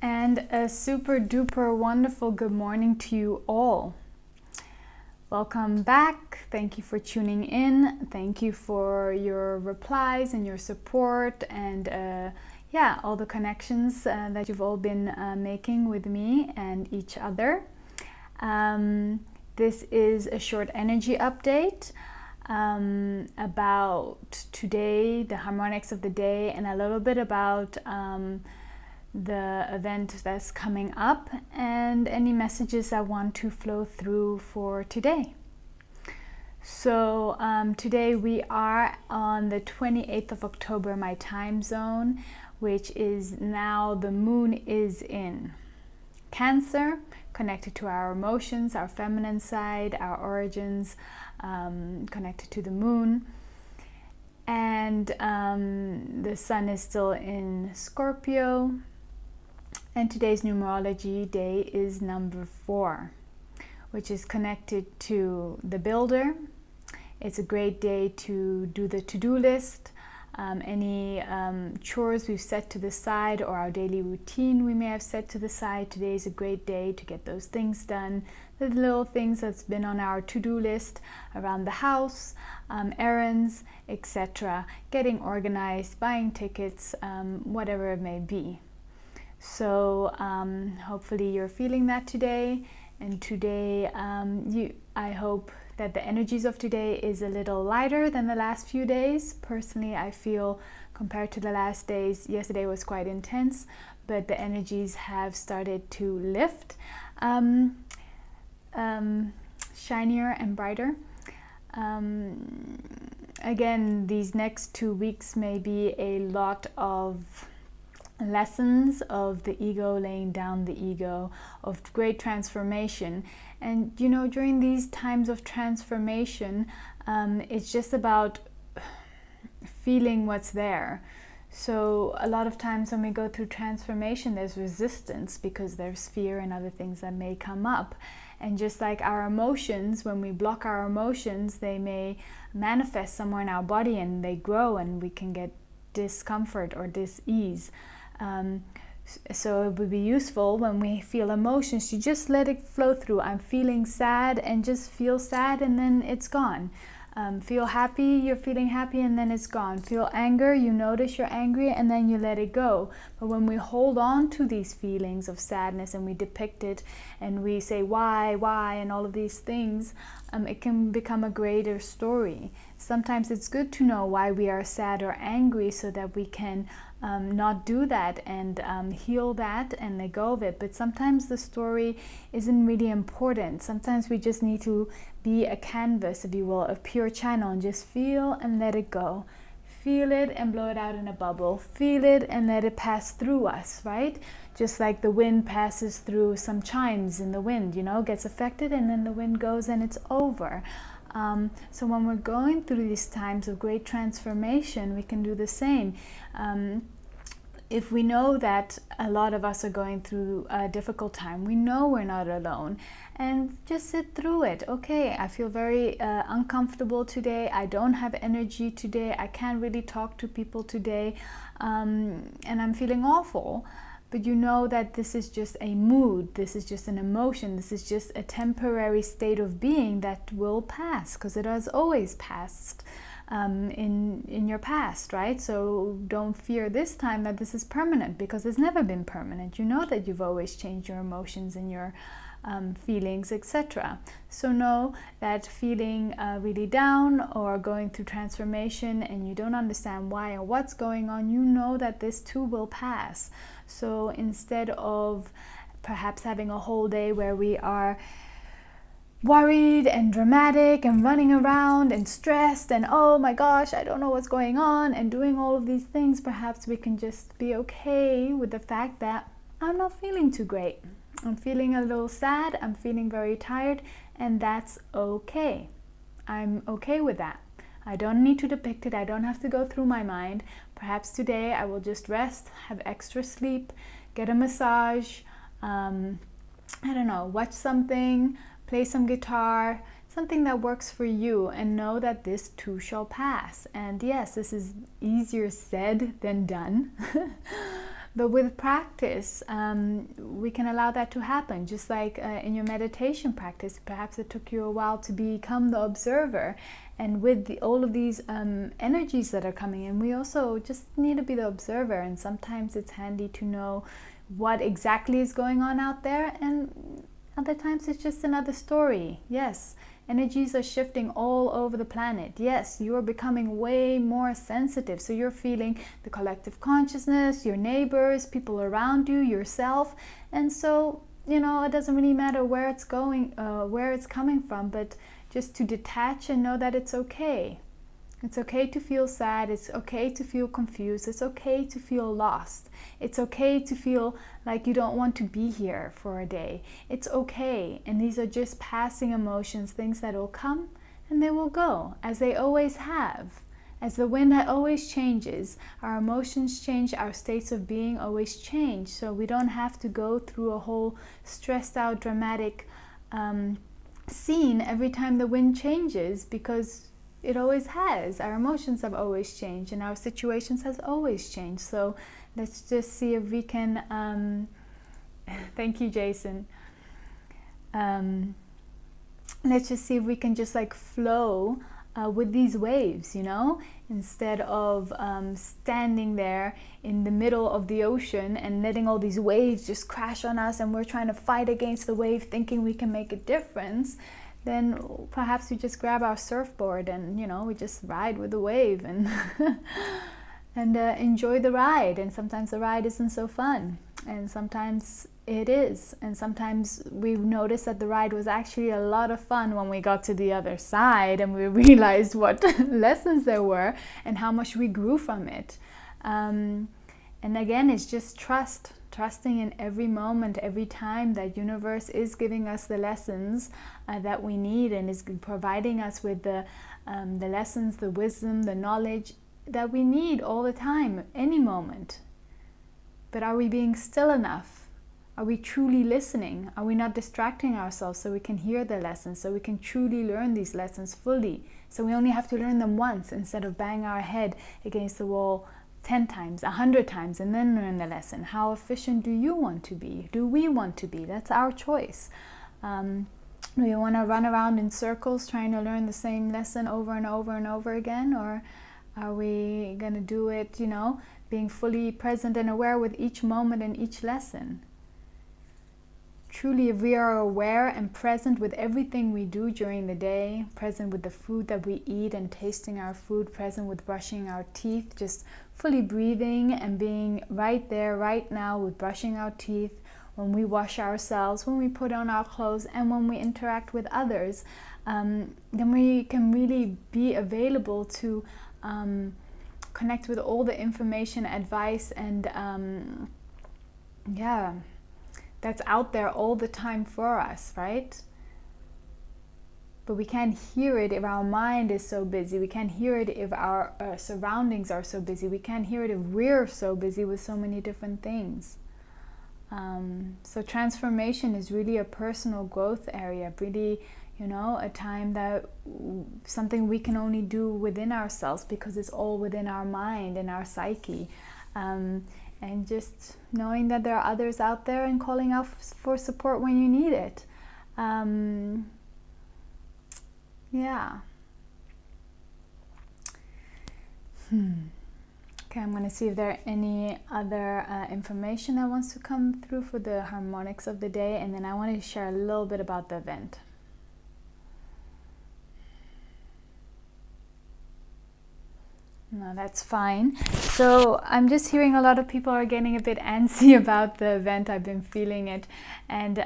and a super duper wonderful good morning to you all. Welcome back. Thank you for tuning in. Thank you for your replies and your support and all the connections that you've all been making with me and each other. This is a short energy update about today, the harmonics of the day, and a little bit about the event that's coming up and any messages I want to flow through for today. So today we are on the 28th of October, my time zone, which is now the moon is in Cancer, connected to our emotions, our feminine side, our origins, connected to the moon. And the sun is still in Scorpio. And today's numerology day is number 4, which is connected to the builder. It's a great day to do the to-do list, any chores we've set to the side or our daily routine we may have set to the side. Today is a great day to get those things done, the little things that's been on our to-do list around the house, errands, etc., getting organized, buying tickets, whatever it may be. So hopefully you're feeling that today, and today I hope that the energies of today is a little lighter than the last few days. Personally, I feel compared to the last days, yesterday was quite intense, but the energies have started to lift, shinier and brighter. Again, these next 2 weeks may be a lot of lessons of the ego, laying down the ego, of great transformation. And you know, during these times of transformation, it's just about feeling what's there. So a lot of times when we go through transformation, there's resistance because there's fear and other things that may come up. And just like our emotions, when we block our emotions, they may manifest somewhere in our body and they grow, and we can get discomfort or dis-ease. So it would be useful when we feel emotions to just let it flow through. I'm feeling sad, and just feel sad and then it's gone. Feel happy, you're feeling happy and then it's gone. Feel anger, you notice you're angry and then you let it go. But when we hold on to these feelings of sadness and we depict it and we say why, and all of these things, it can become a greater story. Sometimes it's good to know why we are sad or angry so that we can not do that and heal that and let go of it. But sometimes the story isn't really important. Sometimes we just need to be a canvas, if you will, a pure channel, and just feel and let it go. Feel it and blow it out in a bubble. Feel it and let it pass through us, right? Just like the wind passes through some chimes in the wind, you know, gets affected and then the wind goes and it's over. So when we're going through these times of great transformation, we can do the same. If we know that a lot of us are going through a difficult time, we know we're not alone, and just sit through it. Okay, I feel very uncomfortable today. I don't have energy today. I can't really talk to people today, and I'm feeling awful. But you know that this is just a mood, this is just an emotion, this is just a temporary state of being that will pass, because it has always passed in your past, right? So don't fear this time that this is permanent, because it's never been permanent. You know that you've always changed your emotions and your feelings, etc. So know that feeling really down or going through transformation and you don't understand why or what's going on, you know that this too will pass. So instead of perhaps having a whole day where we are worried and dramatic and running around and stressed and oh my gosh, I don't know what's going on, and doing all of these things, perhaps we can just be okay with the fact that I'm not feeling too great. I'm feeling a little sad, I'm feeling very tired, and that's okay. I'm okay with that. I don't need to depict it, I don't have to go through my mind. Perhaps today I will just rest, have extra sleep, get a massage, I don't know, watch something, play some guitar, something that works for you, and know that this too shall pass. And yes, this is easier said than done. But with practice, we can allow that to happen. Just like in your meditation practice, perhaps it took you a while to become the observer. And with all of these energies that are coming in, we also just need to be the observer. And sometimes it's handy to know what exactly is going on out there. And other times it's just another story. Yes, energies are shifting all over the planet. Yes, you're becoming way more sensitive. So you're feeling the collective consciousness, your neighbors, people around you, yourself. And so, it doesn't really matter where it's going, where it's coming from, but just to detach and know that it's okay. It's okay to feel sad. It's okay to feel confused. It's okay to feel lost. It's okay to feel like you don't want to be here for a day. It's okay. And these are just passing emotions, things that will come and they will go, as they always have. As the wind always changes, our emotions change, our states of being always change. So we don't have to go through a whole stressed out, dramatic scene every time the wind changes, because it always has. Our emotions have always changed and our situations has always changed. So let's just see if we can, thank you, Jason. Let's just see if we can just like flow with these waves, instead of standing there in the middle of the ocean and letting all these waves just crash on us and we're trying to fight against the wave thinking we can make a difference. Then perhaps we just grab our surfboard and we just ride with the wave and and enjoy the ride. And sometimes the ride isn't so fun, and sometimes it is, and sometimes we notice that the ride was actually a lot of fun when we got to the other side and we realized what lessons there were and how much we grew from it. And again, it's just trusting in every moment, every time that universe is giving us the lessons that we need and is providing us with the lessons, the wisdom, the knowledge that we need all the time, any moment. But are we being still enough? Are we truly listening? Are we not distracting ourselves so we can hear the lessons, so we can truly learn these lessons fully? So we only have to learn them once instead of bang our head against the wall 10 times, 100 times, and then learn the lesson. How efficient do you want to be? Do we want to be? That's our choice. Do we want to run around in circles trying to learn the same lesson over and over and over again? Or are we going to do it, being fully present and aware with each moment and each lesson? Truly, if we are aware and present with everything we do during the day, present with the food that we eat and tasting our food, present with brushing our teeth, just fully breathing and being right there, right now with brushing our teeth, when we wash ourselves, when we put on our clothes, and when we interact with others, then we can really be available to connect with all the information, advice, and that's out there all the time for us, right? But we can't hear it if our mind is so busy. We can't hear it if our surroundings are so busy. We can't hear it if we're so busy with so many different things. So transformation is really a personal growth area, really, a time that something we can only do within ourselves, because it's all within our mind and our psyche. And just knowing that there are others out there and calling out for support when you need it. Okay, I'm going to see if there are any other information that wants to come through for the harmonics of the day, and then I want to share a little bit about the event. No, that's fine. So I'm just hearing a lot of people are getting a bit antsy about the event. I've been feeling it. And,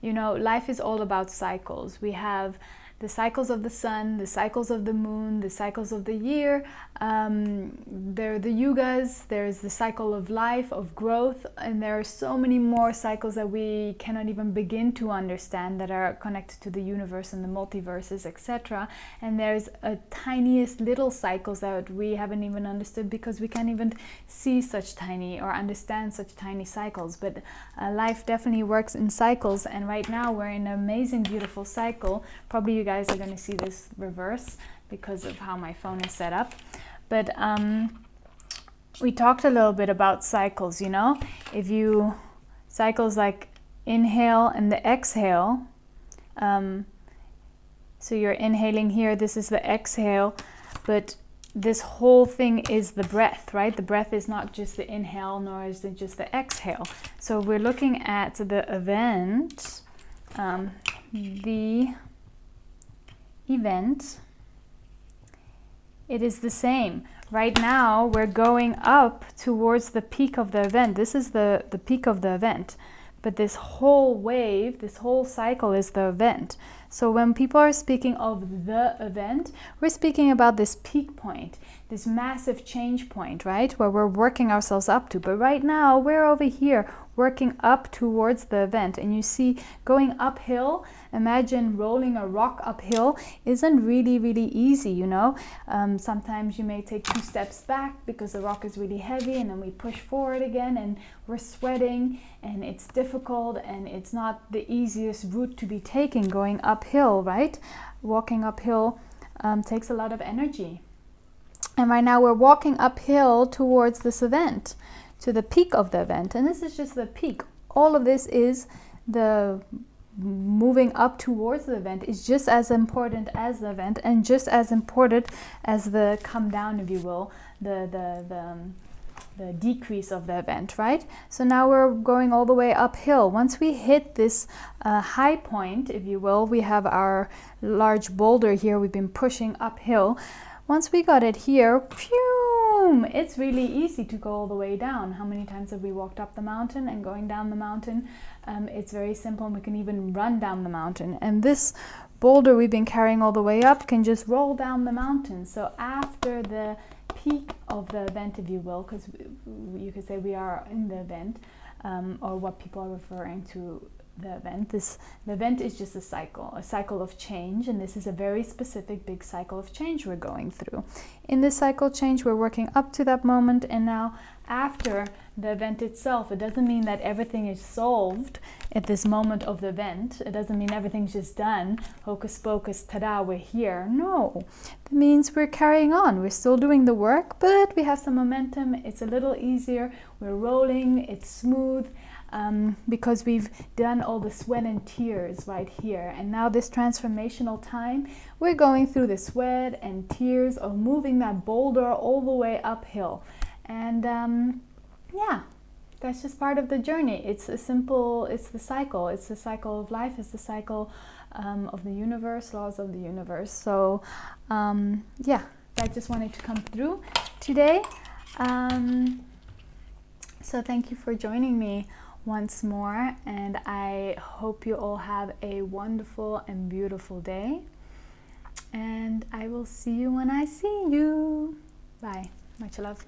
life is all about cycles. We have the cycles of the sun, the cycles of the moon, the cycles of the year. There are the yugas, there's the cycle of life, of growth, and there are so many more cycles that we cannot even begin to understand that are connected to the universe and the multiverses, etc. And there's a tiniest little cycles that we haven't even understood because we can't even see such tiny or understand such tiny cycles. But life definitely works in cycles, and right now we're in an amazing, beautiful cycle. Probably you guys are going to see this reverse because of how my phone is set up, but we talked a little bit about cycles, you know, if you cycles like inhale and the exhale. So you're inhaling here, this is the exhale, but this whole thing is the breath, right? The breath is not just the inhale, nor is it just the exhale. So we're looking at the event, it is the same. Right now, we're going up towards the peak of the event. This is the peak of the event. But this whole wave, this whole cycle is the event. So when people are speaking of the event, we're speaking about this peak point, this massive change point, right? Where we're working ourselves up to. But right now, we're over here working up towards the event. And you see, going uphill, imagine rolling a rock uphill isn't really, really easy, you know? Sometimes you may take 2 steps back because the rock is really heavy, and then we push forward again and we're sweating, and it's difficult, and it's not the easiest route to be taken going uphill, right? Walking uphill takes a lot of energy. And right now we're walking uphill towards this event, to the peak of the event. And this is just the peak. All of this is the moving up towards the event is just as important as the event, and just as important as the come down, if you will, the decrease of the event, right? So now we're going all the way uphill. Once we hit this high point, if you will, we have our large boulder here we've been pushing uphill. Once we got it here, phew, it's really easy to go all the way down. How many times have we walked up the mountain and going down the mountain? It's very simple, and we can even run down the mountain. And this boulder we've been carrying all the way up can just roll down the mountain. So after the peak of the event, if you will, because you could say we are in the event, or what people are referring to the event. The event is just a cycle of change, and this is a very specific big cycle of change we're going through. In this cycle of change, we're working up to that moment, and now after the event itself, it doesn't mean that everything is solved at this moment of the event. It doesn't mean everything's just done, hocus pocus, ta-da, we're here. No, that means we're carrying on. We're still doing the work, but we have some momentum. It's a little easier. We're rolling, it's smooth. Because we've done all the sweat and tears right here. And now this transformational time, we're going through the sweat and tears of moving that boulder all the way uphill. And yeah, that's just part of the journey. It's the cycle. It's the cycle of life. It's the cycle of the universe, laws of the universe. So yeah, I just wanted to come through today. So thank you for joining me once more, and I hope you all have a wonderful and beautiful day, and I will see you when I see you. Bye. Much love.